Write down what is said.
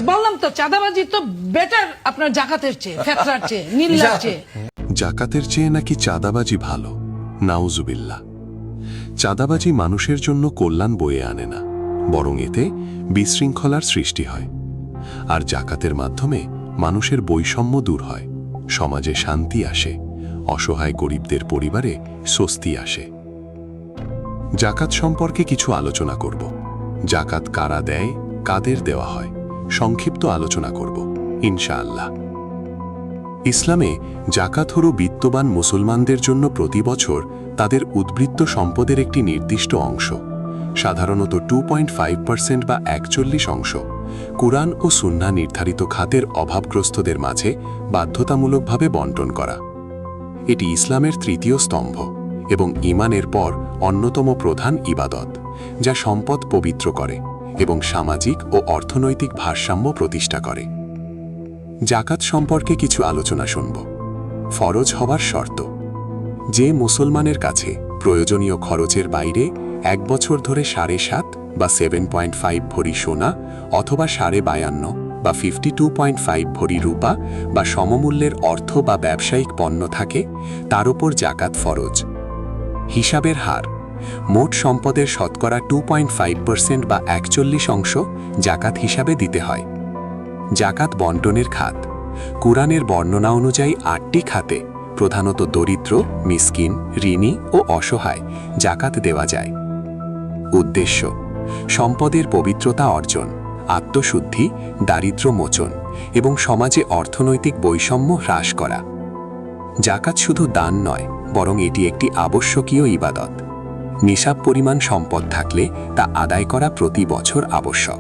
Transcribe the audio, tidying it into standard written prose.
বললাম তো চাঁদাবাজি তো বেটার আপনার জাকাতের চেয়ে, ফেতরার চেয়ে, নীলার চেয়ে। জাকাতের চেয়ে নাকি চাঁদাবাজি ভালো? নাউজুবিল্লাহ। চাঁদাবাজি মানুষের জন্য কল্যাণ বয়ে আনে না, বরং এতে বিশৃঙ্খলার সৃষ্টি হয়। আর জাকাতের মাধ্যমে মানুষের বৈষম্য দূর হয়, সমাজে শান্তি আসে, অসহায় গরিবদের পরিবারে স্বস্তি আসে। জাকাত সম্পর্কে কিছু আলোচনা করব। জাকাত কারা দেয়, কাদের দেওয়া হয়, সংক্ষিপ্ত আলোচনা করব ইনশাআল্লাহ। ইসলামে জাকাত হল বিত্তবান মুসলমানদের জন্য প্রতি বছর তাদের উদ্বৃত্ত সম্পদের একটি নির্দিষ্ট অংশ, সাধারণত 2.5% বা 41 অংশ, কুরআন ও সুন্নাহ নির্ধারিত খাতের অভাবগ্রস্তদের মাঝে বাধ্যতামূলকভাবে বণ্টন করা। এটি ইসলামের তৃতীয় স্তম্ভ এবং ঈমানের পর অন্যতম প্রধান ইবাদত, যা সম্পদ পবিত্র করে এবং সামাজিক ও অর্থনৈতিক ভারসাম্য প্রতিষ্ঠা করে। জাকাত সম্পর্কে কিছু আলোচনা শুনব। ফরজ হওয়ার শর্ত। যে মুসলমানের কাছে প্রয়োজনীয় খরচের বাইরে 1 বছর ধরে 7.5 বা 7.5 ভরি সোনা অথবা 52.5 বা 52.5 ভরি রূপা বা সমমূল্যের অর্থ বা ব্যবসায়িক পণ্য থাকে, তার উপর জাকাত ফরজ। হিসাবের হার। মোট সম্পদের শতকরা 2.5% বা 41 অংশ জাকাত হিসাবে দিতে হয়। জাকাত বণ্টনের খাত। কুরআনের বর্ণনা অনুযায়ী 8টি খাতে, প্রধানত দরিদ্র, মিসকিন, ঋণী ও অসহায়, জাকাত দেওয়া যায়। উদ্দেশ্য: সম্পদের পবিত্রতা অর্জন, আত্মশুদ্ধি, দারিদ্র্য মোচন এবং সমাজে অর্থনৈতিক বৈষম্য হ্রাস করা। জাকাত শুধু দান নয়, বরং এটি একটি আবশ্যকীয় ইবাদত। নিসাব পরিমাণ সম্পদ থাকলে তা আদায় করা প্রতি বছর আবশ্যক।